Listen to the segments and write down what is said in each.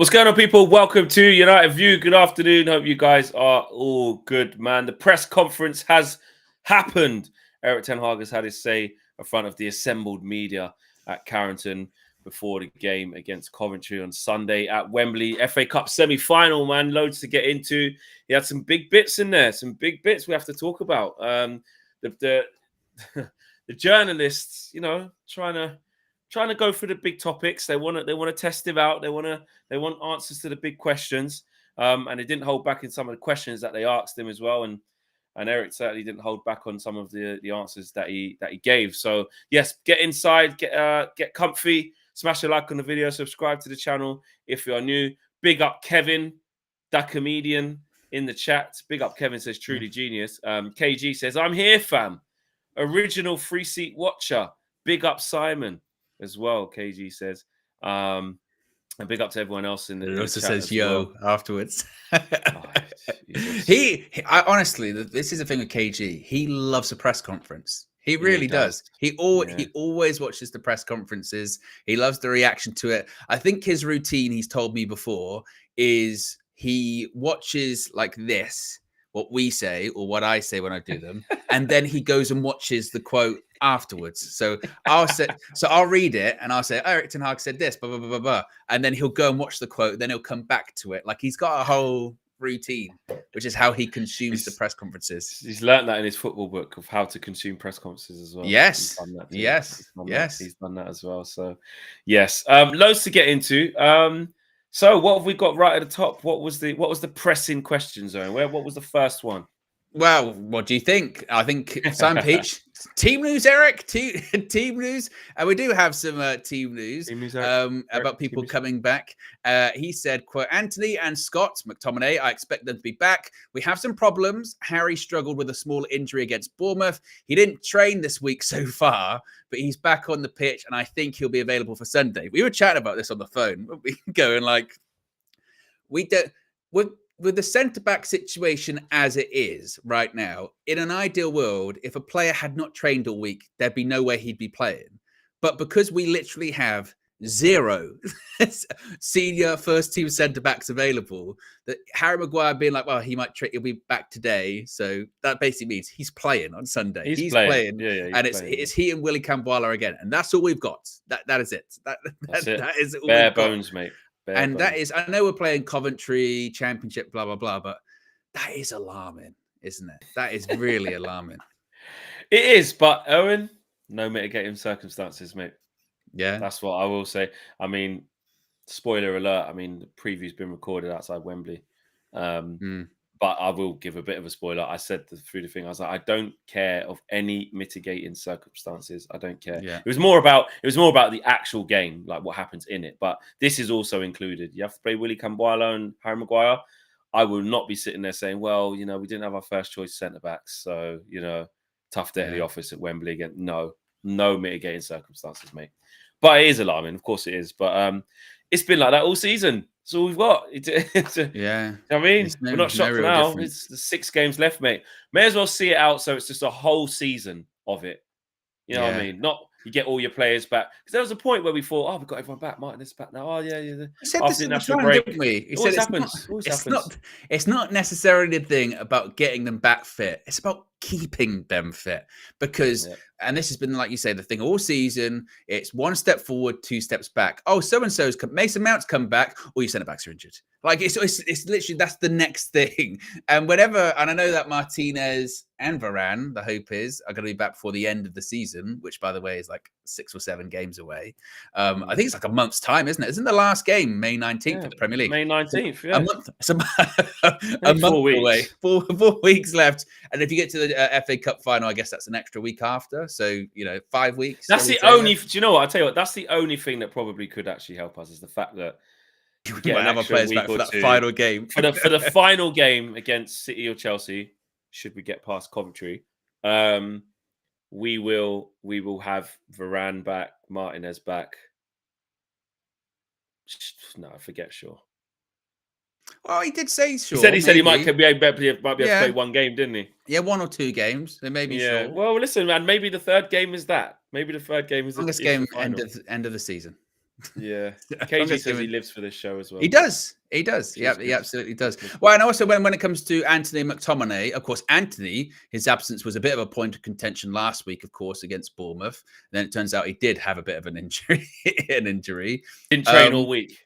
What's going on, people? Welcome to United View. Good afternoon. Hope you guys are all good, man. The press conference has happened. Erik ten Hag has had his say in front of the assembled media at Carrington before the game against Coventry on Sunday at Wembley. FA Cup semi-final, man. Loads to get into. He had some big bits in there. Some big bits we have to talk about. The journalists, trying to go for the big topics. They want to test him out. They want answers to the big questions. And he didn't hold back in some of the questions that they asked him as well. And Erik certainly didn't hold back on some of the answers that he gave. So yes, get inside, get comfy, smash a like on the video, subscribe to the channel if you are new. Big up Kevin, that comedian in the chat. Big up Kevin, says truly genius. KG says, I'm here, fam. Original free seat watcher. Big up Simon as well, KG says. And big up to everyone else in the chat. It also says yo well. Afterwards. He honestly, this is the thing with KG. He loves a press conference. He really does. He always watches the press conferences. He loves the reaction to it. I think his routine, he's told me before, is he watches like this, what we say or what I say when I do them, and then he goes and watches the quote afterwards. So I'll read it and I'll say, Erik ten Hag said this, blah, blah, blah, blah, blah. And then he'll go and watch the quote, then he'll come back to it. Like he's got a whole routine, which is how he consumes the press conferences. He's learned that in his football book of how to consume press conferences as well. Yes. He's done that as well. So yes. Loads to get into. So what have we got right at the top? What was the pressing question zone? What was the first one? Well, what do you think? I think Sam Peach, team news, Erik, team news. And we do have some team news about people coming back. He said, quote, Anthony and Scott McTominay, I expect them to be back. We have some problems. Harry struggled with a small injury against Bournemouth. He didn't train this week so far, but he's back on the pitch and I think he'll be available for Sunday. We were chatting about this on the phone. We going like, with the centre-back situation as it is right now, in an ideal world, if a player had not trained all week, there'd be no way he'd be playing. But because we literally have zero senior first-team centre-backs available, that Harry Maguire being like, well, he'll be back today. So that basically means he's playing on Sunday. He's playing. It's he and Willy Kambwala again. And that's all we've got. That is it. That is all bare bones, mate. And that is, I know we're playing Coventry, Championship, blah, blah, blah, but that is alarming, isn't it? That is really alarming. It is, but Owen, no mitigating circumstances, mate. Yeah. That's what I will say. I mean, spoiler alert, I mean, the preview's been recorded outside Wembley. But I will give a bit of a spoiler. I said through the thing, I was like, I don't care of any mitigating circumstances. I don't care. Yeah. It was more about the actual game, like what happens in it. But this is also included. You have to play Willy Kambwala and Harry Maguire. I will not be sitting there saying, well, we didn't have our first choice centre backs, so tough day at the office at Wembley again. No mitigating circumstances, mate. But it is alarming, of course it is. But it's been like that all season. That's all we've got. I mean, we're not shocked now. It's the 6 games left, mate. May as well see it out so it's just a whole season of it. You know what I mean? Not you get all your players back. Because there was a point where we thought, we've got everyone back. Martin is back now. Oh, yeah. He said this in the time, didn't we? He said it's not necessarily the thing about getting them back fit. It's about keeping them fit. Because, and this has been, like you say, the thing all season. It's 1 step forward, 2 steps back. Oh, so-and-so's Mason Mount's come back. All your centre-backs are injured. Like, it's literally, that's the next thing. And I know that Martinez and Varane, the hope is, are going to be back before the end of the season, which, by the way, is like 6 or 7 games away. I think it's like a month's time, isn't it? Isn't the last game May 19th of the Premier League? May 19th, yeah. A month, a month 4 weeks. Away. 4 weeks left. And if you get to the FA Cup final, I guess that's an extra week after. So, 5 weeks. That's the only, do you know what? I'll tell you what, that's the only thing that probably could actually help us is the fact that you get another players back for that final game. For the final game against City or Chelsea, should we get past Coventry, we will have Varane back, Martinez back. No, I forget. Sure. Well, he did say sure. He said he might be able to play 1 game, didn't he? Yeah, 1 or 2 games. Then maybe sure. Well, listen, man. Maybe the 3rd game is that. Maybe the 3rd game is longest game end of the season. Yeah. As long KG as says he given- lives for this show as well. He does. He does. Which Yeah, is he good. absolutely does. Which is good. Well, and also when it comes to Anthony McTominay, of course, Anthony, his absence was a bit of a point of contention last week, of course, against Bournemouth. And then it turns out he did have a bit of an injury. Didn't train all week.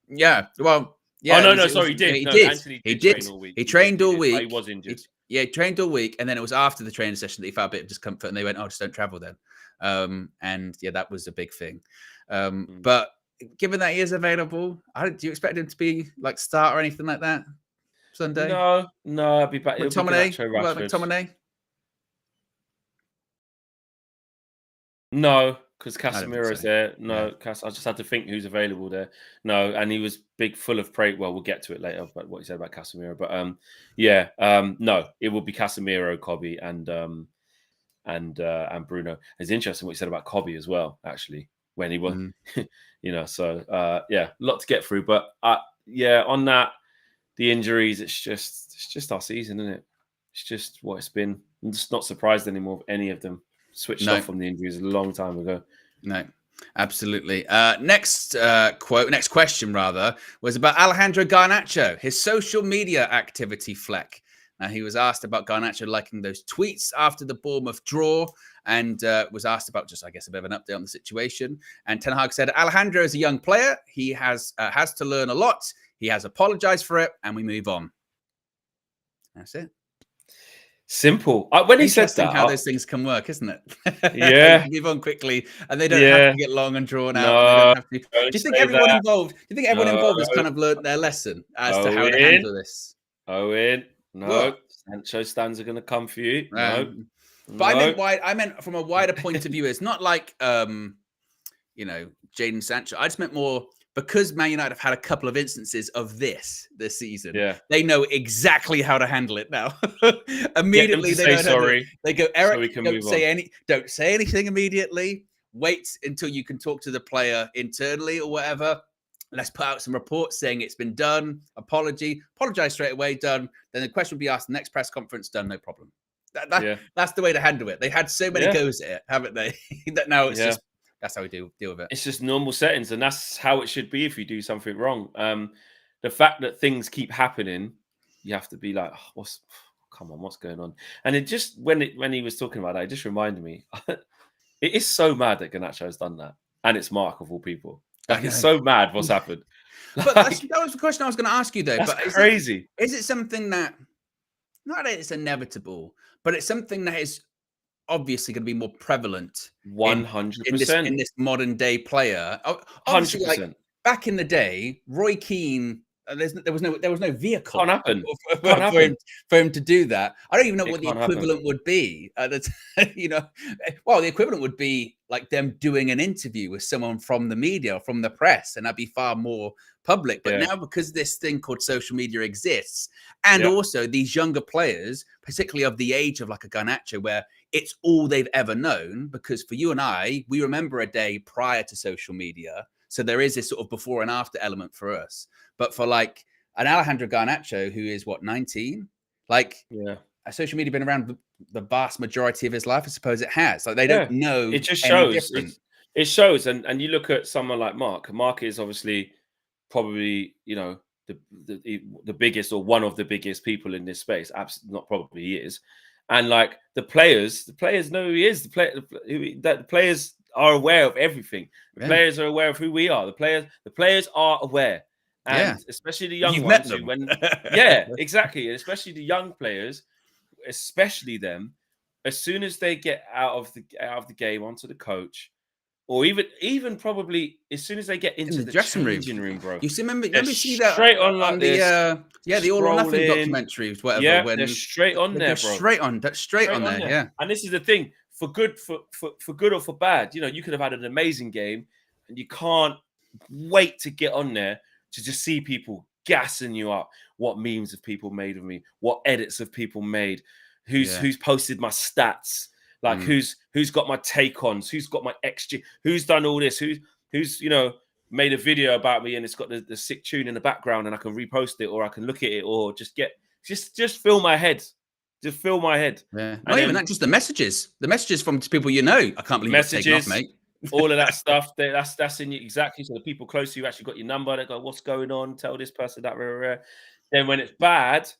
Yeah. Well, yeah. Oh, no, sorry, he did. He No, did. Anthony He did did. train all week. He trained all but week. he was injured. Yeah, he trained all week. And then it was after the training session that he felt a bit of discomfort. And they went, oh, just don't travel then. And yeah, that was a big thing. But given that he is available, do you expect him to be like start or anything like that Sunday? No, I'll be back. McTominay? What about McTominay? No, because Casemiro's so. there. No, I just had to think who's available there. No, and he was full of praise. Well, we'll get to it later about what he said about Casemiro. But no, it will be Casemiro, Kobe, and Bruno. It's interesting what he said about Kobe as well. Actually, when he was, so a lot to get through. But on that, the injuries, it's just our season, isn't it? It's just what it's been. I'm just not surprised anymore of any of them. Switched off from the injuries a long time ago. No, absolutely. Next question rather was about Alejandro Garnacho, his social media activity fleck. He was asked about Garnacho liking those tweets after the Bournemouth draw, and was asked about just, I guess, a bit of an update on the situation. And Ten Hag said, Alejandro is a young player. He has to learn a lot. He has apologized for it, and we move on. That's it. Simple. When he said that, how those things can work, isn't it? Yeah, move on quickly, and they don't have to get long and drawn out. No, do you think everyone involved? Do you think everyone involved has kind of learned their lesson as to how to handle this? Owen, no, Sancho stands are going to come for you. No, but I meant from a wider point of view. It's not like Jaden Sancho. I just meant more. Because Man United have had a couple of instances of this season, they know exactly how to handle it now. Immediately, they say sorry. They go, Eric, so don't say anything immediately. Wait until you can talk to the player internally or whatever. Let's put out some reports saying it's been done. Apologize straight away. Done. Then the question will be asked. Next press conference. Done. No problem. That's the way to handle it. They had so many goes at it, haven't they? That now it's just. That's how we deal with it. It's just normal settings, and that's how it should be if you do something wrong. The fact that things keep happening, you have to be like, what's going on? And it just when he was talking about that, it just reminded me. It is so mad that Garnacho has done that, and it's Mark of all people. Like it's so mad what's happened. But that was the question I was going to ask you though. That's crazy. Is it something that not that it's inevitable, but it's something that is obviously going to be more prevalent 100% in this modern day player. 100%. Like back in the day, Roy Keane, there was no vehicle. Can't happen. For him to do that. I don't even know what the equivalent would be. The equivalent would be like them doing an interview with someone from the media or from the press, and that'd be far more public. But now, because this thing called social media exists, and also these younger players, particularly of the age of like a Garnacho, where it's all they've ever known, because for you and I, we remember a day prior to social media. So there is this sort of before and after element for us. But for like an Alejandro Garnacho, who is 19, social media been around the vast majority of his life? I suppose it has. Like they don't know. It just shows. It shows. And you look at someone like Mark. Mark is obviously probably, the biggest or one of the biggest people in this space. Absolutely, not probably he is. And like the players know who he is. The players are aware of everything. The players are aware of who we are. The players are aware, and especially the young ones. Exactly, and especially the young players, especially them. As soon as they get out of the game onto the coach, or even probably as soon as they get into the dressing room, bro. You see, remember see that straight on like the All or Nothing documentaries, whatever. Yeah, they're straight on there, bro. Straight on there. Yeah. And this is the thing, for good or for bad. You could have had an amazing game, and you can't wait to get on there to just see people gassing you up. What memes have people made of me? What edits have people made? Who's posted my stats? Like who's got my take-ons, who's got my XG, who's done all this, who's made a video about me and it's got the sick tune in the background and I can repost it or I can look at it or just fill my head. Just fill my head. Yeah. Not even that, just the messages. The messages from people you know. I can't believe you're taking off, mate. All of that stuff. That's in you exactly. So the people close to you actually got your number. They go, "What's going on? Tell this person that." Rah, rah, rah. Then when it's bad,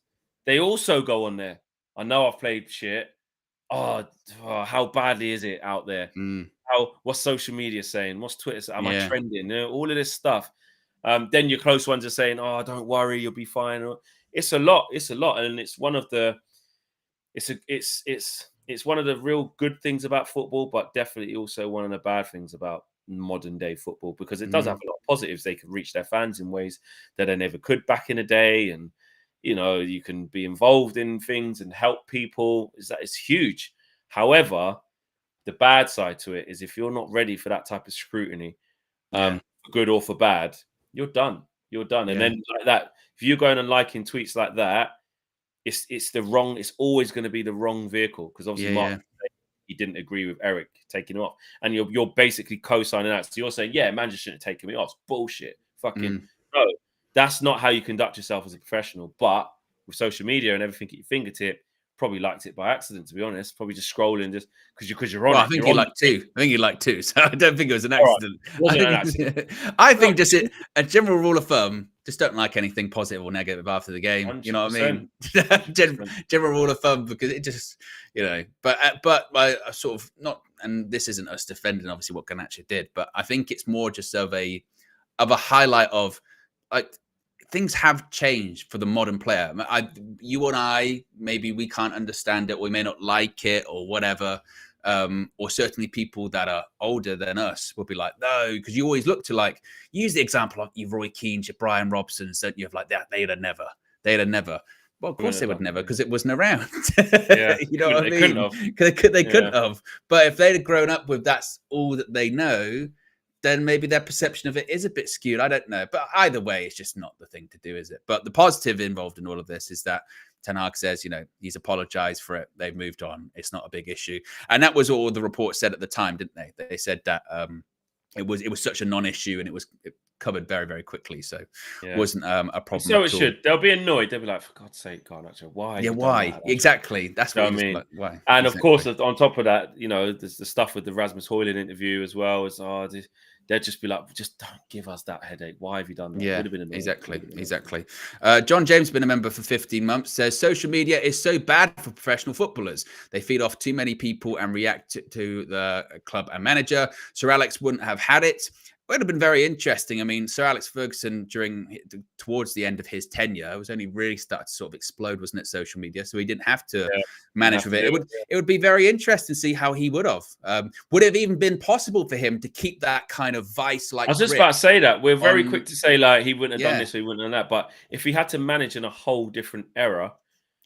they also go on there. I know I've played shit. Oh, how badly is it out there? Mm, What's social media saying? What's Twitter saying? Am I yeah, trending? You know, all of this stuff. Then your close ones are saying, "Oh, don't worry, you'll be fine." It's a lot. It's a lot, and it's one of the. It's one of the real good things about football, but definitely also one of the bad things about modern day football because it does have mm, a lot of positives. They can reach their fans in ways that they never could back in the day, and you can be involved in things and help people. It's huge. However, the bad side to it is if you're not ready for that type of scrutiny, yeah, for good or for bad, you're done. You're done. And yeah, then like that, if you're going and liking tweets like that, it's the wrong. It's always going to be the wrong vehicle because obviously yeah, Mark yeah, he didn't agree with Eric taking him off, and you're basically co-signing that. So you're saying, yeah, man just shouldn't have taken me off. It's bullshit. Fucking mm. no. That's not how you conduct yourself as a professional. But with social media and everything at your fingertip, probably liked it by accident. To be honest, probably just scrolling just because you're on Well, I it. think You're you on like the two. I think you like two. So I don't think it was an all right. accident. It wasn't an accident. I No, think just a general rule of thumb: just don't like anything positive or negative after the game. You know what I 100%. mean? 100%. General rule of thumb because it just, But I sort of not, and this isn't us defending obviously what Garnacho did, but I think it's more just of a highlight of like things have changed for the modern player. You and I, maybe we can't understand it, we may not like it or whatever. Or certainly people that are older than us will be like, no, because you always look to like use the example of your Roy Keanes, your Brian Robsons, don't you? Have like that, they'd have never. Well, of We course wouldn't they have would done never it. because it wasn't around. Yeah, You know what I they couldn't mean? have. They couldn't Yeah, have. But if they'd have grown up with that's all that they know, then maybe their perception of it is a bit skewed. I don't know. But either way, it's just not the thing to do, is it? But the positive involved in all of this is that Ten Hag says, he's apologized for it. They've moved on. It's not a big issue. And that was all the reports said at the time, didn't they? They said that it was such a non-issue and it covered very, very quickly. So yeah. wasn't a And problem so it at all. should. They'll be annoyed. They'll be like, for God's sake, Garnacho, why have Yeah, you done why? that? Exactly. That's You what know you what I just mean? like. Why? And of course, Exactly. on top of that, there's the stuff with the Rasmus Højlund interview as well. They'd just be like, just don't give us that headache. Why have you done that? Yeah, Would have been annoying. exactly. Exactly. John James, been a member for 15 months, says social media is so bad for professional footballers. They feed off too many people and react to the club and manager. Sir Alex wouldn't have had it. It would have been very interesting. I mean, Sir Alex Ferguson, towards the end of his tenure, was only really started to sort of explode, wasn't it? Social media, so he didn't have to Yeah, didn't manage have with to it. do It would be very interesting to see how he would have. Would it have even been possible for him to keep that kind of vice-like I was just grip about to say that. We're very on? quick to say, like, he wouldn't have done Yeah, this or he wouldn't have done that. But if he had to manage in a whole different era,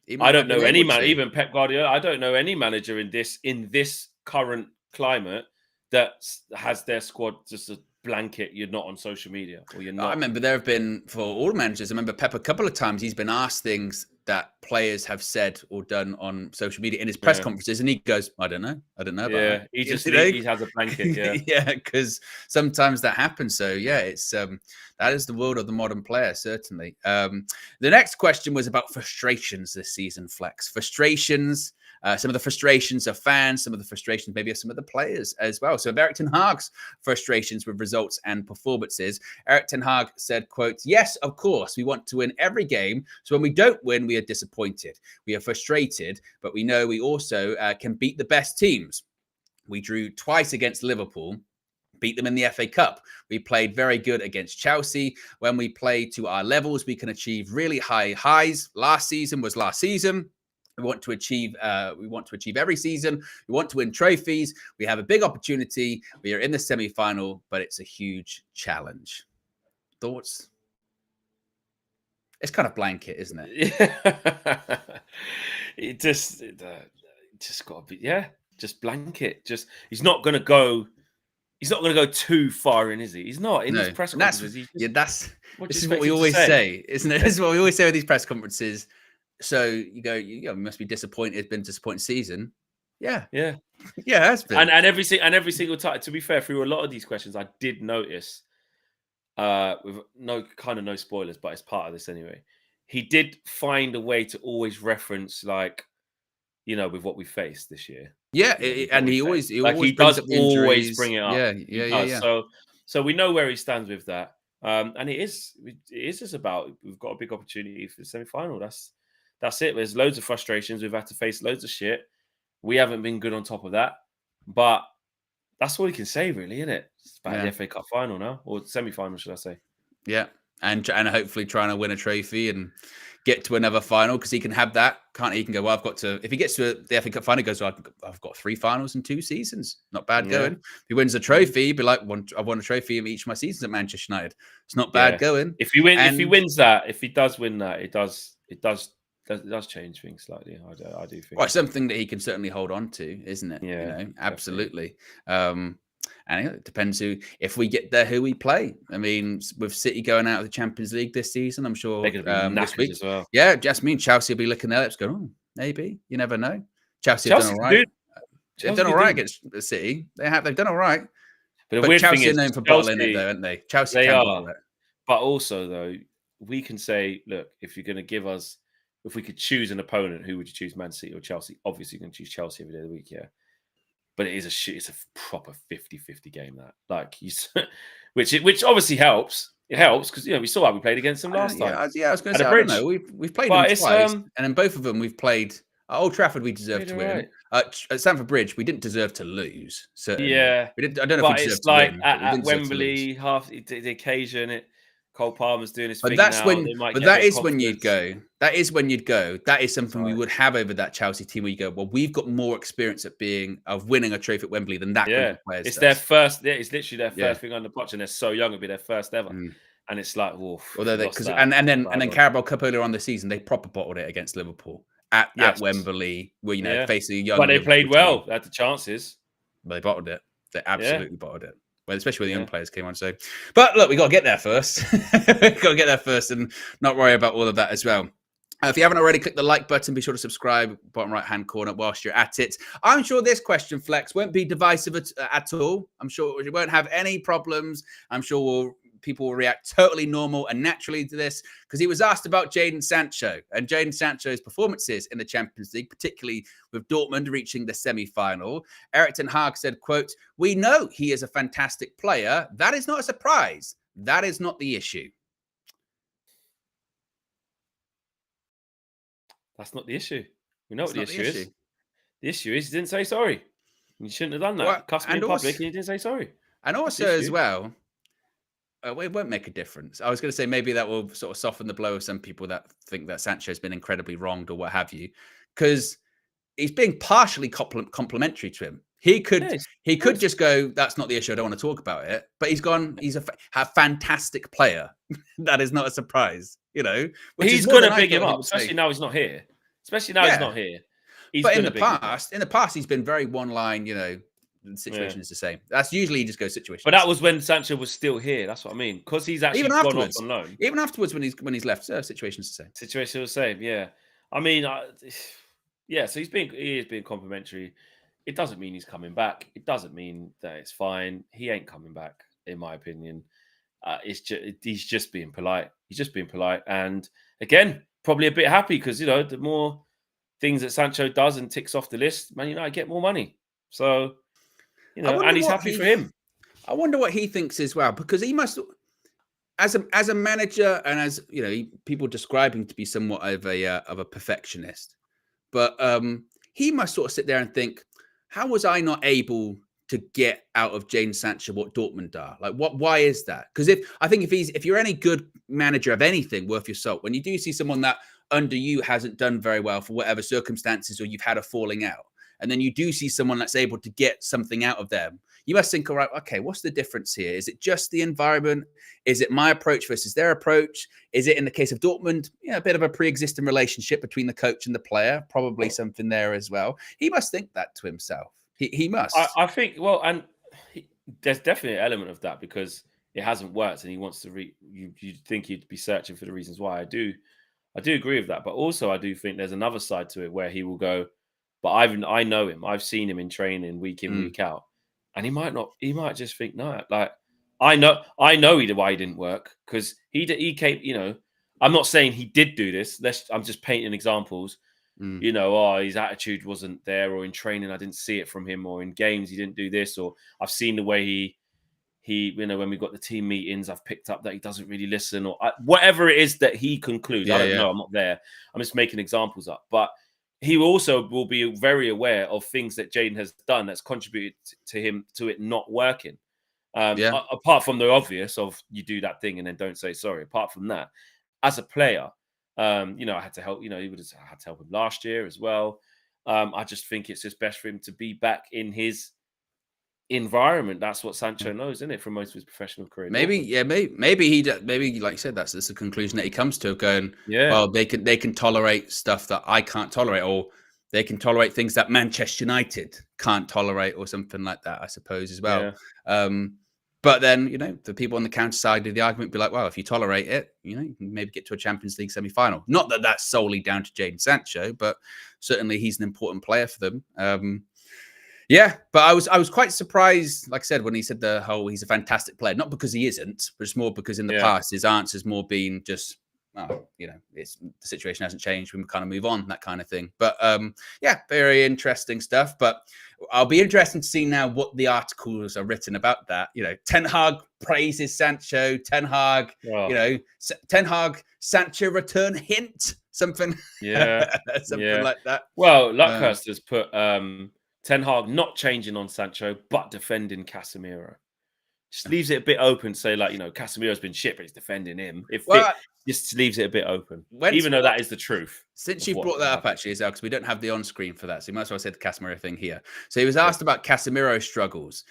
he I might not don't have been know any able man, to. even Pep Guardiola, I don't know any manager in this current climate that has their squad just a blanket. You're not on social media or you're I not. remember there have been, for all managers, I remember Pep a couple of times, he's been asked things that players have said or done on social media in his press Yeah. conferences, and he goes, I don't know about that. Yeah. He has a blanket. Yeah. Yeah, because sometimes that happens. So yeah, it's that is the world of the modern player, certainly. The next question was about frustrations this season, Flex. Frustrations. Some of the frustrations of fans, some of the frustrations maybe of some of the players as well. So Eric Ten Hag's frustrations with results and performances. Eric Ten Hag said, quote, yes, of course, we want to win every game. So when we don't win, we are disappointed. We are frustrated, but we know we also can beat the best teams. We drew twice against Liverpool, beat them in the FA Cup. We played very good against Chelsea. When we play to our levels, we can achieve really high highs. Last season was last season. We want to achieve every season. We want to win trophies. We have a big opportunity. We are in the semi-final, but it's a huge challenge. Thoughts? It's kind of blanket, isn't it? Yeah. it just got to be, just blanket. Just he's not gonna go too far in, is he? He's not in No, these press and that's conferences. yeah. What do you This is what expect we him to always say? say, isn't it? This is what we always say with these press conferences. So you must be disappointed. It's been a disappointing season. Yeah, Yeah. yeah, it has been. And every single time, to be fair, through a lot of these questions, I did notice, with no spoilers, but it's part of this anyway. He did find a way to always reference like with what we faced this year. Yeah, and he always brings up the always injuries. bring it up. Yeah. So we know where he stands with that. And it is just about, we've got a big opportunity for the semi-final. That's it. There's loads of frustrations. We've had to face loads of shit. We haven't been good on top of that. But that's all you can say, really, isn't it? It's about the FA Cup final now, or semi-final, should I say? Yeah, and hopefully trying to win a trophy and get to another final, because he can have that, can't he? He can go, well, I've got to, if he gets to the FA Cup final, he goes, well, I've got 3 finals in 2 seasons. Not bad going. If he wins a trophy, he'd be like, I've won a trophy in each of my seasons at Manchester United. It's not bad going. If he does win that, it does change things slightly. I do think. Well, it's something that he can certainly hold on to, isn't it? Yeah, absolutely. And it depends if we get there, who we play. I mean, with City going out of the Champions League this season, I'm sure they're going to be this week as well. Yeah, just me and Chelsea will be looking there. Let's go. Maybe, you never know. Chelsea have done all right. They've done all right against the City. They've done all right. But the weird Chelsea thing is, are known for bottling it, though, aren't they? Chelsea they can are. bottle it. But also, though, we can say, look, if you're going to give us, if we could choose an opponent, who would you choose, Man City or Chelsea? Obviously, you're going to choose Chelsea every day of the week, yeah. But it's a proper 50-50 game, that. Like, which obviously helps. It helps because, we saw how we played against them last time. I was going to say, I don't know. We've played them twice, and in both of them we've played. At Old Trafford, we deserved to win. At Stamford Bridge, we didn't deserve to lose. Certainly. Yeah, we didn't. I don't know if we deserved to win. At Wembley, the occasion, Cole Palmer's doing his thing that's now. But that is when you'd go. That is when you'd go. That is something we would have over that Chelsea team, where you go, well, we've got more experience of winning a trophy at Wembley than that group of players. It's their first. Yeah, it's literally their first thing on the pitch, and they're so young; it'll be their first ever. And it's like, woof. Although and then Carabao Cup earlier on the season, they proper bottled it against Liverpool at Wembley, where facing a young. But they played well. They had the chances. But they bottled it. They absolutely bottled it. Well, especially when the young players came on. So, but look, we got to get there first. And not worry about all of that as well. If you haven't already, click the like button. Be sure to subscribe, bottom right-hand corner, whilst you're at it. I'm sure this question, Flex, won't be divisive at all. I'm sure we won't have any problems. I'm sure people will react totally normal and naturally to this, because he was asked about Jaden Sancho and Jaden Sancho's performances in the Champions League, particularly with Dortmund reaching the semi-final. Erik ten Hag said, quote, "We know he is a fantastic player. That is not a surprise. That is not the issue." That's not the issue. We know what the issue is. The issue is he didn't say sorry. You shouldn't have done that. Well, cussed me in public and he didn't say sorry. And also as well, it won't make a difference. I was going to say maybe that will sort of soften the blow of some people that think that Sancho has been incredibly wronged or what have you, because he's being partially complimentary to him. He could just go, "That's not the issue. I don't want to talk about it." But he's gone. He's a fantastic player. That is not a surprise, He's going to big him up, especially now he's not here. He's not here. But in the past, he's been very one line. The situation is the same. That's usually he just goes situation. But that was when Sancho was still here. That's what I mean. Because he's actually gone off on loan. Even afterwards, when he's left, situation's the same. Situation was the same. Yeah. I mean, So he is being complimentary. It doesn't mean he's coming back. It doesn't mean that it's fine. He ain't coming back, in my opinion. He's just being polite. He's just being polite, and again, probably a bit happy because the more things that Sancho does and ticks off the list, Man United get more money. So. And he's happy for him. I wonder what he thinks as well, because he must, as a manager, and as people describe him to be somewhat of a perfectionist, but he must sort of sit there and think, how was I not able to get out of Jaden Sancho what Dortmund are? Like, why is that? Because if you're any good manager of anything worth your salt, when you do see someone that under you hasn't done very well for whatever circumstances, or you've had a falling out, and then you do see someone that's able to get something out of them, you must think, all right, okay, what's the difference here? Is it just the environment? Is it my approach versus their approach? Is it, in the case of Dortmund, a bit of a pre-existing relationship between the coach and the player? Probably something there as well. He must think that to himself. He must. I think, there's definitely an element of that, because it hasn't worked and he wants to you think he'd be searching for the reasons why. I do agree with that. But also I do think there's another side to it where he will go, but I know him. I've seen him in training week in, week out. And he might just think, no, like, I know why he didn't work, because he came, I'm not saying he did do this. I'm just painting examples. Mm. You know, oh, his attitude wasn't there, or in training I didn't see it from him, or in games he didn't do this, or I've seen the way he, you know, when we got the team meetings, I've picked up that he doesn't really listen, or whatever it is that he concludes. I don't know. I'm not there. I'm just making examples up. But he also will be very aware of things that Jaden has done that's contributed to it not working. Apart from the obvious of you do that thing and then don't say sorry. Apart from that, as a player, you know, I had to help. You know, I had to help him last year as well. I just think it's just best for him to be back in his environment. That's what Sancho knows, isn't it, from most of his professional career? Maybe like you said, that's the conclusion that he comes to, going, well, they can tolerate stuff that I can't tolerate, or they can tolerate things that Manchester United can't tolerate, or something like that, I suppose, as well. But then, you know, the people on the counter side of the argument be like, well, if you tolerate it, you know, you can maybe get to a Champions League semi-final. Not that that's solely down to Jaden Sancho, but certainly he's an important player for them. Yeah, but I was quite surprised, like I said, when he said the whole he's a fantastic player. Not because he isn't, but it's more because in the past his answer's more been just, oh, you know, it's the situation hasn't changed. We kind of move on, that kind of thing. But yeah, very interesting stuff. But I'll be interested to see now what the articles are written about that. You know, Ten Hag praises Sancho. Ten Hag, you know, Ten Hag Sancho return hint, something, something like that. Well, Luckhurst has put Ten Hag not changing on Sancho, but defending Casemiro. Just leaves it a bit open to say, like, you know, Casemiro's been shit, but he's defending him. Just leaves it a bit open, even though that is the truth. Since you brought that up, actually, as well, because we don't have the on-screen for that, so you might as well say the Casemiro thing here. So he was asked about Casemiro's struggles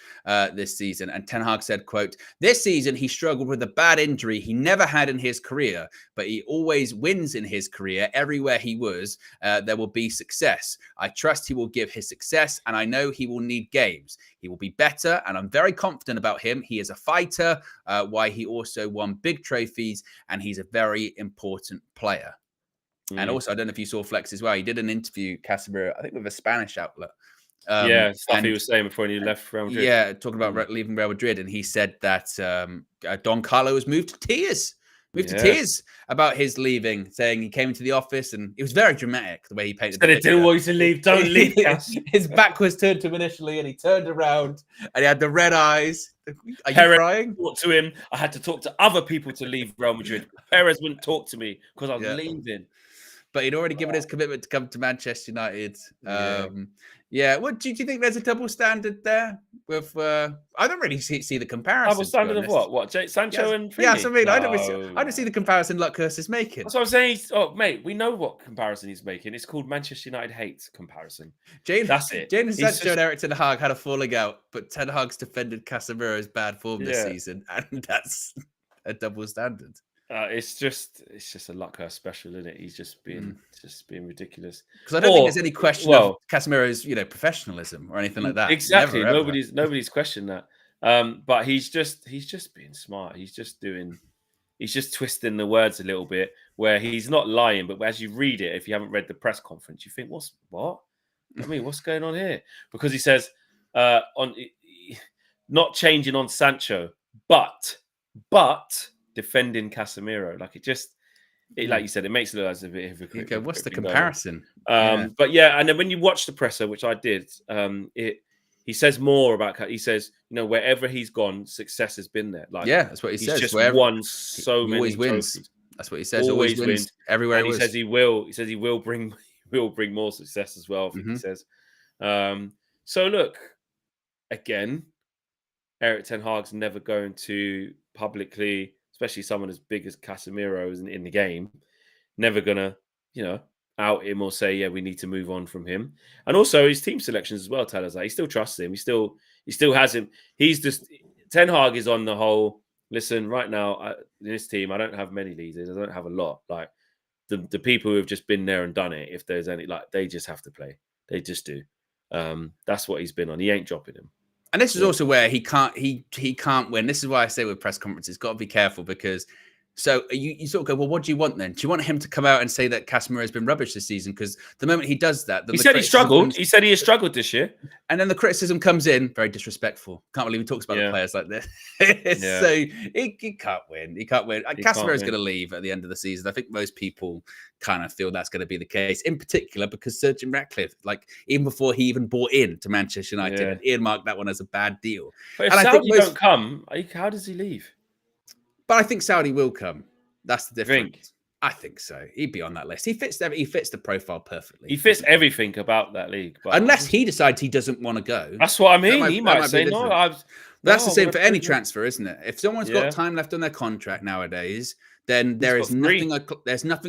this season, and Ten Hag said, quote, "This season he struggled with a bad injury he never had in his career, but he always wins in his career. Everywhere he was, there will be success. I trust he will give his success, and I know he will need games. He will be better, and I'm very confident about him. He is a fighter, why he also won big trophies, and he's a very important player." And also, I don't know if you saw Flex as well. He did an interview, Casemiro, I think with a Spanish outlet. Stuff he was saying before he left Real Madrid. Yeah, talking about leaving Real Madrid. And he said that Don Carlo was moved to tears. About his leaving, saying he came into the office and it was very dramatic the way he painted. Said it didn't want you to leave. Don't leave. His back was turned to him initially, and he turned around and he had the red eyes. Are you crying? Talked to him. I had to talk to other people to leave Real Madrid. Perez wouldn't talk to me because I was leaving. But he'd already given his commitment to come to Manchester United. What do you think? There's a double standard there with? I don't really see the comparison. Double standard of what? What? Sancho and Fini? Yes, I mean, I don't see the comparison Luckhurst is making. That's what I'm saying. Oh, mate, we know what comparison he's making. It's called Manchester United hates comparison. That's it. Jaden Sancho and Eric Ten Hag had a falling out, but Ten Hag's defended Casemiro's bad form this season, and that's a double standard. It's just a Luckhurst special, isn't it? He's just being ridiculous. Because I don't think there's any question of Casemiro's, you know, professionalism or anything like that. Exactly. Never, nobody's questioned that. But he's just being smart. He's just twisting the words a little bit where he's not lying, but as you read it, if you haven't read the press conference, you think, what? I mean, what's going on here? Because he says on not changing on Sancho, but defending Casemiro. Like like you said, it makes it look as a bit hypocrite. Okay, what's the comparison? But yeah, and then when you watch the presser, which I did, he says more about. He says, you know, wherever he's gone, success has been there. Like, that's what he says. He's just won so many. Always wins. Trophies. That's what he says. Always wins everywhere. And he says he will. He says he will bring more success as well. I think he says. So look, again, Eric Ten Hag's never going to publicly, especially someone as big as Casemiro is in the game, never gonna, you know, out him or say, yeah, we need to move on from him. And also his team selections as well tell us that he still trusts him. He still has him. He's just Ten Hag is on the whole. Listen, right now in this team, I don't have many leaders. I don't have a lot. Like the people who have just been there and done it. If there's any, like, they just have to play. They just do. That's what he's been on. He ain't dropping him. And this is also where he can't win. This is why I say with press conferences, got to be careful, because So you sort of go, well, what do you want then? Do you want him to come out and say that Casemiro has been rubbish this season? Because the moment he does that, then He said he struggled. He said he has struggled this year. And then the criticism comes in, very disrespectful. Can't believe he talks about the players like this. So he can't win. He can't win. Casemiro is going to leave at the end of the season. I think most people kind of feel that's going to be the case, in particular because Sir Jim Ratcliffe, like even before he even bought in to Manchester United, had earmarked that one as a bad deal. But if Saudi don't come, how does he leave? But I think Saudi will come. That's the difference. I think so. He'd be on that list. He fits the profile perfectly. He fits everything about that league. But unless he decides he doesn't want to go. That's what I mean. He might say no. That's the same for any transfer, isn't it? If someone's got time left on their contract nowadays, then there's nothing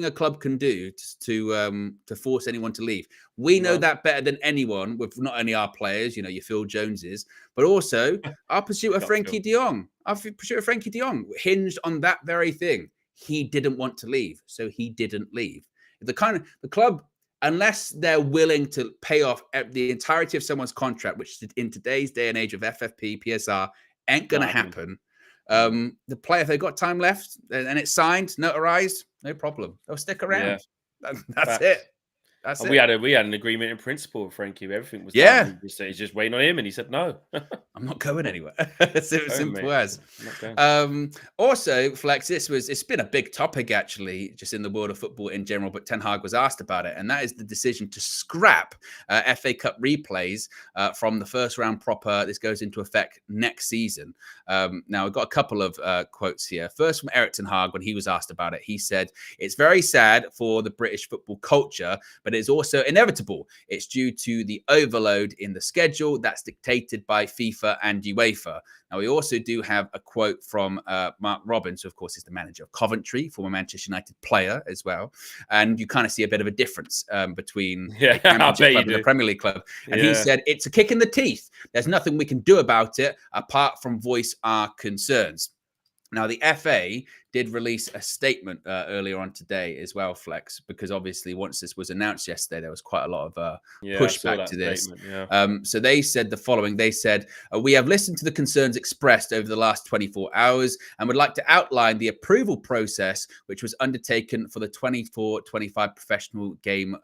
a club can do to force anyone to leave. We know that better than anyone with not only our players, your Phil Joneses, but also our pursuit of Frankie de Jong. Our pursuit of Frankie de Jong hinged on that very thing. He didn't want to leave, so he didn't leave. The club, unless they're willing to pay off the entirety of someone's contract, which in today's day and age of FFP, PSR, ain't going to happen. The player, if they've got time left and it's signed, notarized, no problem. They'll stick around. Yeah. That's it. That's it. We had an agreement in principle with Frankie. Everything was done. He's just waiting on him, and he said no. I'm not going anywhere. Simple as. Also, Flex, it's been a big topic actually, just in the world of football in general. But Ten Hag was asked about it, and that is the decision to scrap FA Cup replays from the first round proper. This goes into effect next season. Now, I've got a couple of quotes here. First from Eric Ten Hag when he was asked about it, he said, "It's very sad for the British football culture, but it's also inevitable. It's due to the overload in the schedule that's dictated by FIFA and UEFA." Now, we also do have a quote from Mark Robbins, who, of course, is the manager of Coventry, former Manchester United player as well. And you kind of see a bit of a difference between the Championship club and the Premier League club. And he said, "It's a kick in the teeth. There's nothing we can do about it apart from voice our concerns." Now, the FA did release a statement earlier on today as well, Flex, because obviously once this was announced yesterday, there was quite a lot of pushback to this. So they said the following. They said, "We have listened to the concerns expressed over the last 24 hours and would like to outline the approval process which was undertaken for the 24-25 professional game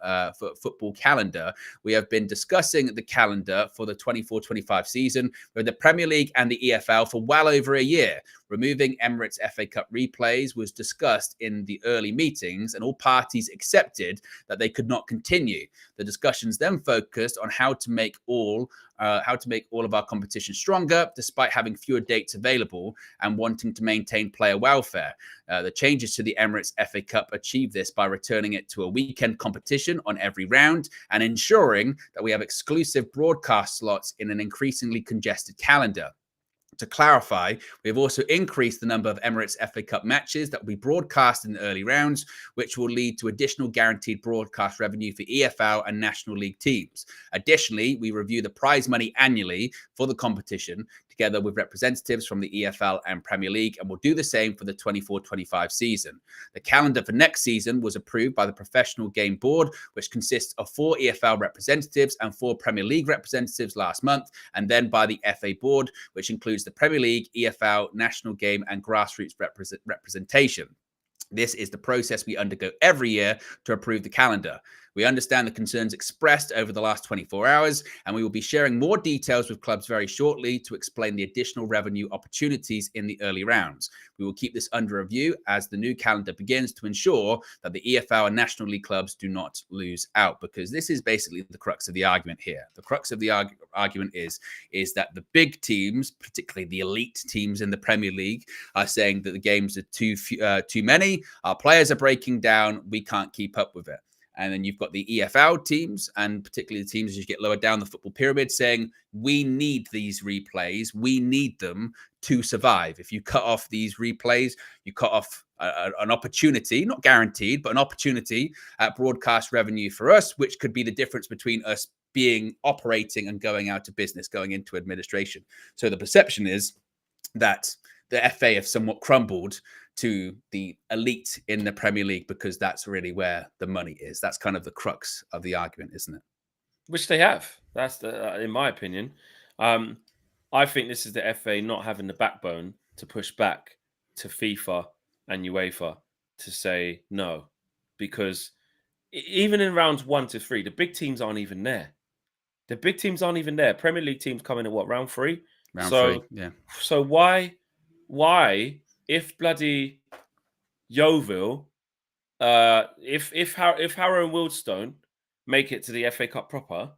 football calendar. We have been discussing the calendar for the 24-25 season with the Premier League and the EFL for well over a year. Removing Emirates FA Cup replays was discussed in the early meetings, and all parties accepted that they could not continue. The discussions then focused on how to make all of our competition stronger, despite having fewer dates available and wanting to maintain player welfare. The changes to the Emirates FA Cup achieve this by returning it to a weekend competition on every round and ensuring that we have exclusive broadcast slots in an increasingly congested calendar. To clarify, we have also increased the number of Emirates FA Cup matches that will be broadcast in the early rounds, which will lead to additional guaranteed broadcast revenue for EFL and National League teams. Additionally, we review the prize money annually for the competition, together with representatives from the EFL and Premier League, and will do the same for the 24-25 season. The calendar for next season was approved by the Professional Game Board, which consists of 4 EFL representatives and 4 Premier League representatives last month, and then by the FA Board, which includes the Premier League, EFL, National Game, and grassroots representation. This is the process we undergo every year to approve the calendar. We understand the concerns expressed over the last 24 hours, and we will be sharing more details with clubs very shortly to explain the additional revenue opportunities in the early rounds. We will keep this under review as the new calendar begins to ensure that the EFL and National League clubs do not lose out, because this is basically the crux of the argument here. The crux of the argument is that the big teams, particularly the elite teams in the Premier League, are saying that the games are too many, our players are breaking down, we can't keep up with it. And then you've got the EFL teams, and particularly the teams as you get lower down the football pyramid, saying, we need these replays. We need them to survive. If you cut off these replays, you cut off an opportunity, not guaranteed, but an opportunity at broadcast revenue for us, which could be the difference between us operating and going out of business, going into administration. So the perception is that the FA have somewhat crumbled to the elite in the Premier League, because that's really where the money is. That's kind of the crux of the argument, isn't it? Which they have. That's in my opinion. I think this is the FA not having the backbone to push back to FIFA and UEFA to say no, because even in rounds 1 to 3, the big teams aren't even there. The big teams aren't even there. Premier League teams come in at what, round 3? Round 3, yeah. So why, if bloody Yeovil, if Harrow and Wealdstone make it to the FA Cup proper,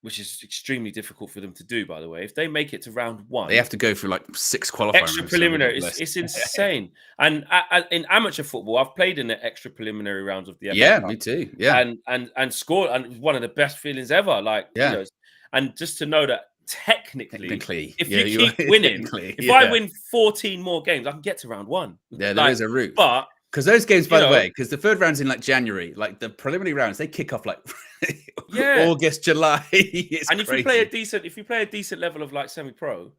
which is extremely difficult for them to do, by the way, if they make it to round 1, they have to go through like 6 qualifying extra rounds. preliminary. It's insane. And in amateur football, I've played in the extra preliminary rounds of the FA Cup. Yeah, me too. Yeah, and scored, and it was one of the best feelings ever. Like, you know, and just to know that technically if you keep winning, if I win 14 more games, I can get to round 1. Yeah, there is a route, but. Because those games, by the way, because the third round's in like January, like the preliminary rounds, they kick off like August, July. It's and crazy. if you play a decent level of like semi-pro,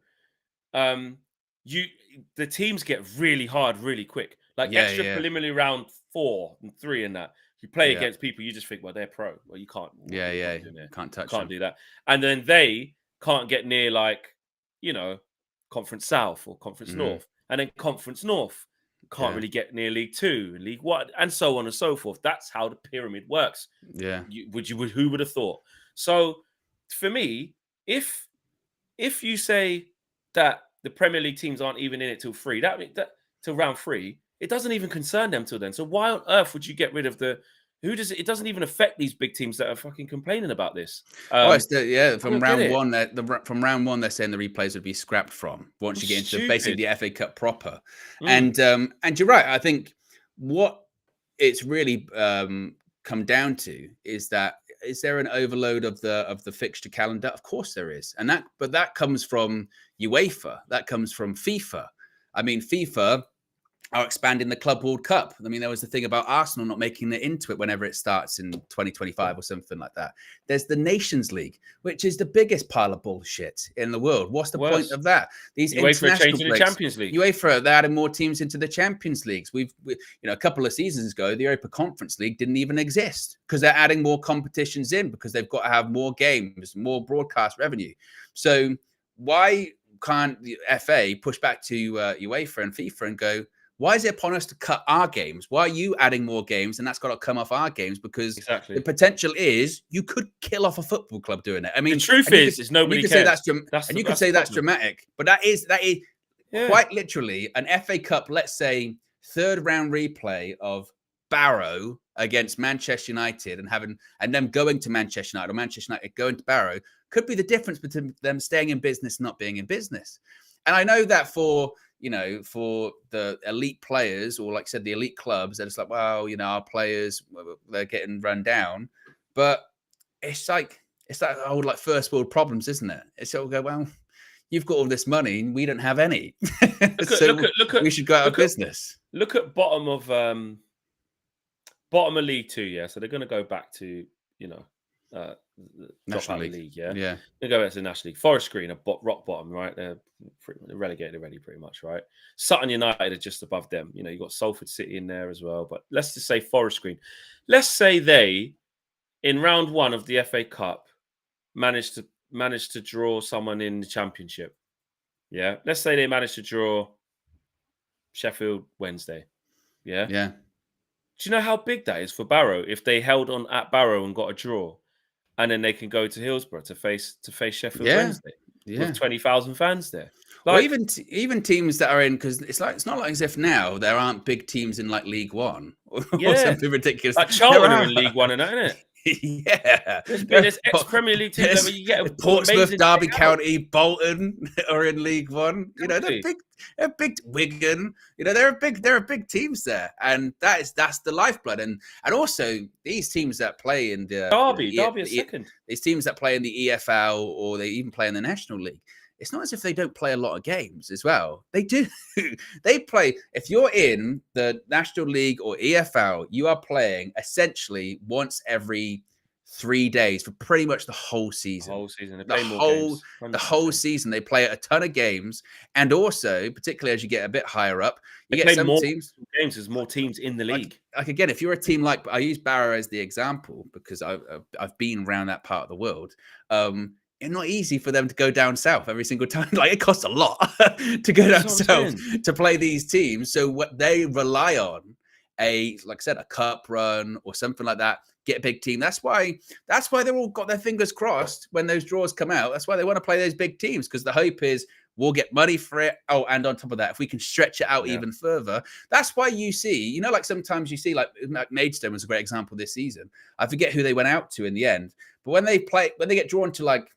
the teams get really hard really quick. Like preliminary round 4 and 3 and that. You play against people, you just think, well, they're pro. Well, you can't. Can't do that. And then they can't get near like, you know, Conference South or Conference North, and then Conference North. Can't really get near League 2, League 1, and so on and so forth. That's how the pyramid works. Yeah. Who would have thought? So for me, if you say that the Premier League teams aren't even in it till till round 3, it doesn't even concern them till then. So why on earth would you get rid of it doesn't even affect these big teams that are fucking complaining about this. From round 1, from round 1, they're saying the replays would be scrapped from once you get into basically the FA Cup proper. And you're right. I think what it's really come down to is there an overload of the fixture calendar? Of course there is, but that comes from UEFA. That comes from FIFA. I mean, FIFA are expanding the Club World Cup. I mean, there was the thing about Arsenal not making it into it whenever it starts in 2025 or something like that. There's the Nations League, which is the biggest pile of bullshit in the world. What's the point of that? These international the Champions League. UEFA, they're adding more teams into the Champions Leagues. We a couple of seasons ago, the Europa Conference League didn't even exist because they're adding more competitions in because they've got to have more games, more broadcast revenue. So why can't the FA push back to UEFA and FIFA and go, why is it upon us to cut our games? Why are you adding more games? And that's got to come off our games because the potential is you could kill off a football club doing it. I mean, the truth is nobody cares. You could say that's dramatic, but that is quite literally an FA Cup, let's say, third round replay of Barrow against Manchester United and them going to Manchester United or Manchester United going to Barrow could be the difference between them staying in business and not being in business. And I know that for the elite players or, like I said, the elite clubs, they're just like, well, our players, they're getting run down. But it's like old like first world problems, isn't it? It's sort of go, well, you've got all this money and we don't have any. We should go out of business. Look at bottom of League 2, yeah. So they're going to go back to National League. Yeah. They go back to the National League. Forest Green are rock bottom, right? They're relegated already, pretty much, right? Sutton United are just above them. You've got Salford City in there as well. But let's just say Forest Green. Let's say they, in round 1 of the FA Cup, managed to draw someone in the Championship. Yeah. Let's say they managed to draw Sheffield Wednesday. Yeah. Yeah. Do you know how big that is for Barrow if they held on at Barrow and got a draw, and then they can go to Hillsborough to face Sheffield Wednesday with 20,000 fans there? Like, or even teams that are in, because it's not like as if now there aren't big teams in like League One or something ridiculous. Like Charlton are in League One and that, isn't it? Yeah, there's ex-Premier League teams that you get Portsmouth, Derby County, Bolton are in League One. They're big. Wigan, there are big teams there, and that's the lifeblood. And also these teams that play in the Derby are second. These teams that play in the EFL or they even play in the National League. It's not as if they don't play a lot of games as well. They do. They play. If you're in the National League or EFL, you are playing essentially once every 3 days for pretty much the whole season. The whole season. They play a ton of games. And also, particularly as you get a bit higher up, you get some teams. There's more teams in the league. Like again, if you're a team like, I use Barrow as the example because I've been around that part of the world. it's not easy for them to go down south every single time. Like, it costs a lot to go down south to play these teams. So what they rely on, like I said, a cup run or something like that, get a big team. That's why they're all got their fingers crossed when those draws come out. That's why they want to play those big teams, because the hope is we'll get money for it. Oh, and on top of that, if we can stretch it out even further, that's why you see, like sometimes you see, like Maidstone was a great example this season. I forget who they went out to in the end, but when they get drawn to like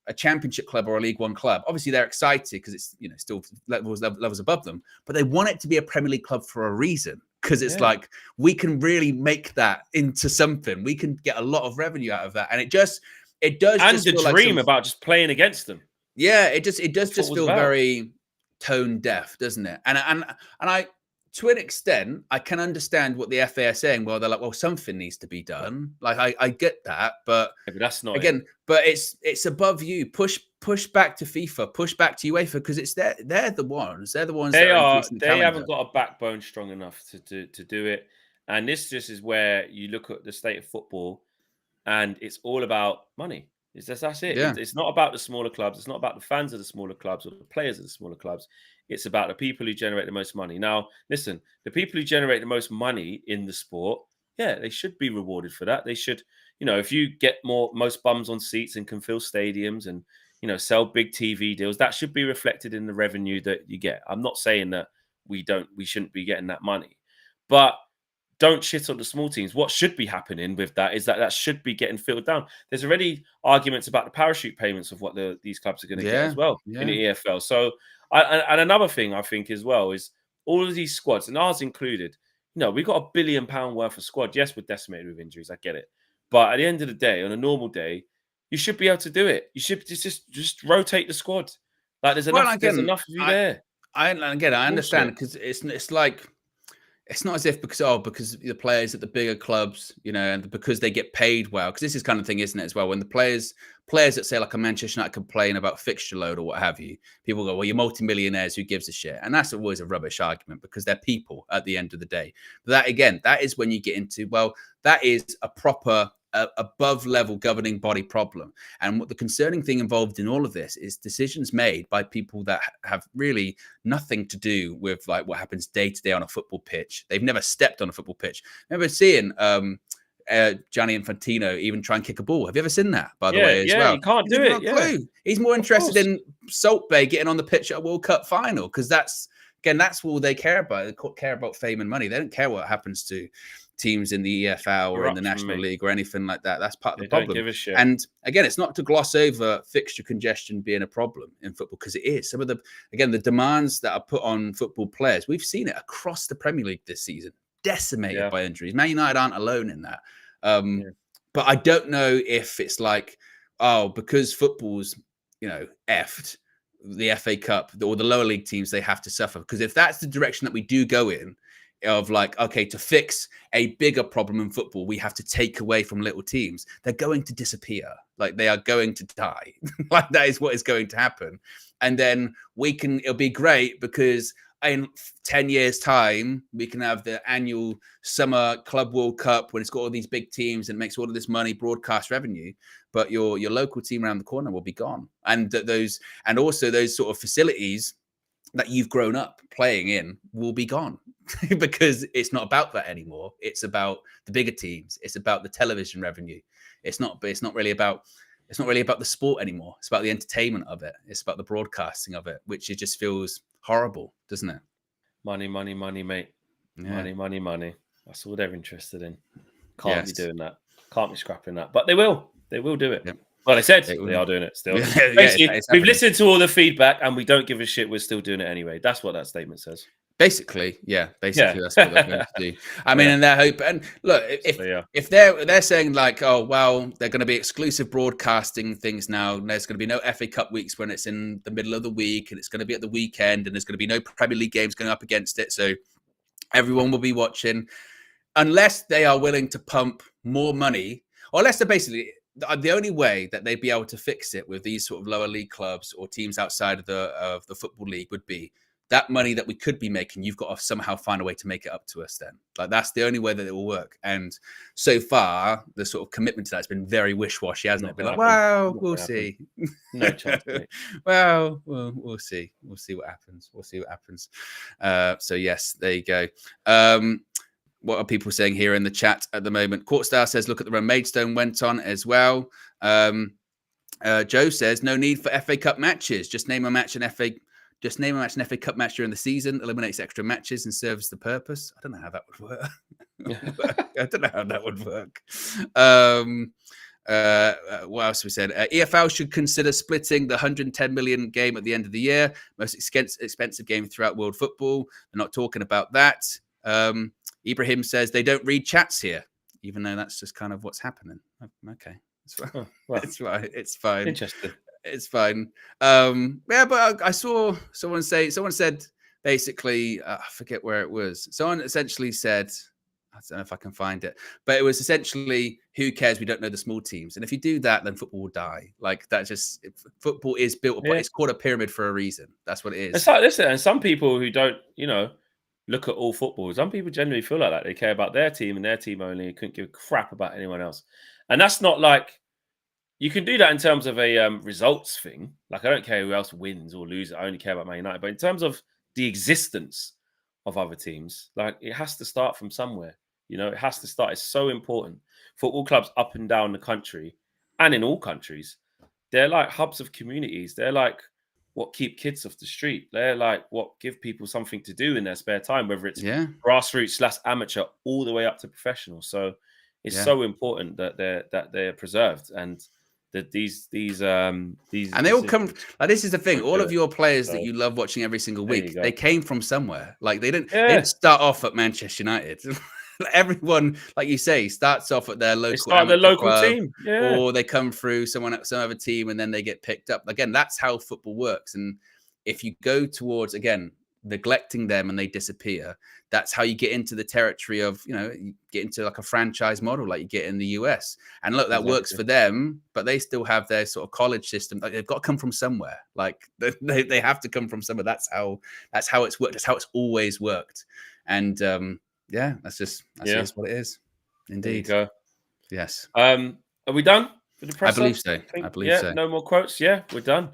a championship club or a League One club, obviously they're excited because it's still levels above them, but they want it to be a Premier League club for a reason, because it's like we can really make that into something. We can get a lot of revenue out of that, and it does. And just the dream about just playing against them. Yeah, it does just feel very tone deaf, doesn't it? And I, to an extent, I can understand what the FA are saying. Well, they're like, well, something needs to be done. Like I get that, but that's not again. But it's above you. Push back to FIFA. Push back to UEFA, because it's they're the ones. They're the ones. They haven't got a backbone strong enough to do it. And this just is where you look at the state of football, and it's all about money. That's it. Yeah. It's not about the smaller clubs. It's not about the fans of the smaller clubs or the players of the smaller clubs. It's about the people who generate the most money. Now, listen, the people who generate the most money in the sport, they should be rewarded for that. They should, if you get most bums on seats and can fill stadiums and, sell big TV deals, that should be reflected in the revenue that you get. I'm not saying that we shouldn't be getting that money, but don't shit on the small teams. What should be happening with that is that should be getting filtered down. There's already arguments about the parachute payments of what these clubs are going to get as well in the EFL. So, and another thing I think as well is all of these squads, and ours included, we've got £1 billion worth of squad. Yes, we're decimated with injuries. I get it. But at the end of the day, on a normal day, you should be able to do it. You should just rotate the squad. Like there's enough of you there. I understand, because it's like, it's not as if because the players at the bigger clubs, and because they get paid well, because this is kind of thing, isn't it, as well? When the players that say like a Manchester United complain about fixture load or what have you, people go, well, you're multimillionaires, who gives a shit? And that's always a rubbish argument, because they're people at the end of the day. But that is when you get into, well, that is a proper above level governing body problem. And what the concerning thing involved in all of this is decisions made by people that have really nothing to do with like what happens day to day on a football pitch. They've never stepped on a football pitch. I remember seeing Gianni Infantino even try and kick a ball. Have you ever seen that, by the way, as well? You can't do it. Clue. He's more interested in Salt Bay getting on the pitch at a World Cup final, because that's all they care about. They care about fame and money. They don't care what happens to teams in the EFL or in the National League or anything like that. That's part of the problem. Don't give a shit. And again, it's not to gloss over fixture congestion being a problem in football, because it is. Some of the demands that are put on football players, we've seen it across the Premier League this season, decimated by injuries. Man United aren't alone in that. But I don't know if it's like, because football's, effed, the FA Cup or the lower league teams, they have to suffer. Because if that's the direction that we do go in, of like, okay, to fix a bigger problem in football, we have to take away from little teams, they're going to disappear. Like, they are going to die. Like, that is what is going to happen. And then it'll be great, because in 10 years' time, we can have the annual Summer Club World Cup when it's got all these big teams and makes all of this money, broadcast revenue, but your local team around the corner will be gone. And also those sort of facilities that you've grown up playing in will be gone, because it's not about that anymore. It's about the bigger teams. It's about the television revenue. It's not really about the sport anymore. It's about the entertainment of it. It's about the broadcasting of it, which it just feels horrible, doesn't it? Money, mate. Yeah. Money. That's all they're interested in. Can't be doing that. Can't be scrapping that. But they will. They will do it. Yep. Well, they said they are doing it still. Basically, we've listened to all the feedback and we don't give a shit. We're still doing it anyway. That's what that statement says. Basically, that's what they're going to do. I mean, and they're hoping. And look, if they're saying like, oh well, they're going to be exclusive broadcasting things now. And there's going to be no FA Cup weeks when it's in the middle of the week, and it's going to be at the weekend, and there's going to be no Premier League games going up against it. So everyone will be watching, unless they are willing to pump more money, or unless they're basically. The only way that they'd be able to fix it with these sort of lower league clubs or teams outside of the football league would be that money that we could be making, you've got to somehow find a way to make it up to us then. Like, that's the only way that it will work. And so far, the sort of commitment to that's been very wish-washy, hasn't it? Been like, well, we'll see. No chance, mate. Well, we'll see. We'll see what happens. We'll see what happens. So, yes, there you go. What are people saying here in the chat at the moment? Courtstar says, look at the run Maidstone went on as well. Joe says, no need for FA Cup matches. Just name a match in FA Cup match during the season, eliminates extra matches and serves the purpose. I don't know how that would work. I don't know how that would work. What else we said? EFL should consider splitting the 110 million game at the end of the year. Most expensive game throughout world football. They're not talking about that. Ibrahim says they don't read chats here, even though that's just kind of what's happening. Okay. It's fine. Oh, well, it's fine. It's fine. Interesting. It's fine. Yeah, but I saw someone said basically, I forget where it was. Someone essentially said, I don't know if I can find it, but it was essentially, who cares? We don't know the small teams. And if you do that, then football will die. Like, that just, football is built upon, it's called a pyramid for a reason. That's what it is. It's like, listen, and some people who don't, look at all football, some people generally feel like that. They care about their team and their team only, couldn't give a crap about anyone else. And that's not like, you can do that in terms of a results thing. Like, I don't care who else wins or loses. I only care about Man United. But in terms of the existence of other teams, like, it has to start from somewhere. It has to start. It's so important. Football clubs up and down the country and in all countries, they're like hubs of communities. They're like what keep kids off the street. They're like what give people something to do in their spare time, whether it's grassroots / amateur all the way up to professional. So it's so important that they're preserved and that these and they all come like, this is the thing, all of your players that you love watching every single week, they came from somewhere. Like, they didn't start off at Manchester United. Everyone, like you say, starts off at their local team, or they come through some other team and then they get picked up. Again, that's how football works. And if you go towards, again, neglecting them and they disappear, that's how you get into the territory of, you get into like a franchise model like you get in the US. And look, that works for them, but they still have their sort of college system. Like, they've got to come from somewhere. Like, they have to come from somewhere. That's how it's worked. That's how it's always worked. And that's what it is. Indeed. There you go. Yes. Are we done with the press? I believe so. I believe so. No more quotes. Yeah, we're done.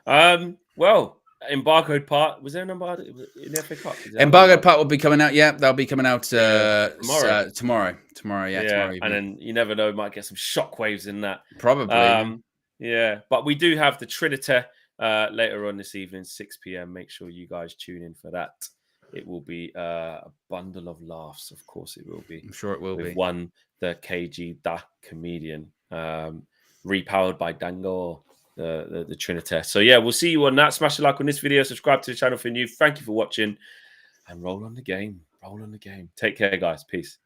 Well, embargoed part. Was there an embargo in the FA Cup? Embargoed part will be coming out. Yeah, that'll be coming out tomorrow. Tomorrow. Tomorrow evening. And then you never know, might get some shockwaves in that. Probably. But we do have the Trinity later on this evening, 6 p.m. Make sure you guys tune in for that. It will be a bundle of laughs. Of course, it will be. I'm sure it will be. One, the KG Da comedian, repowered by Dango, the Trinity. So yeah, we'll see you on that. Smash a like on this video. Subscribe to the channel if you're new. Thank you for watching, and roll on the game. Roll on the game. Take care, guys. Peace.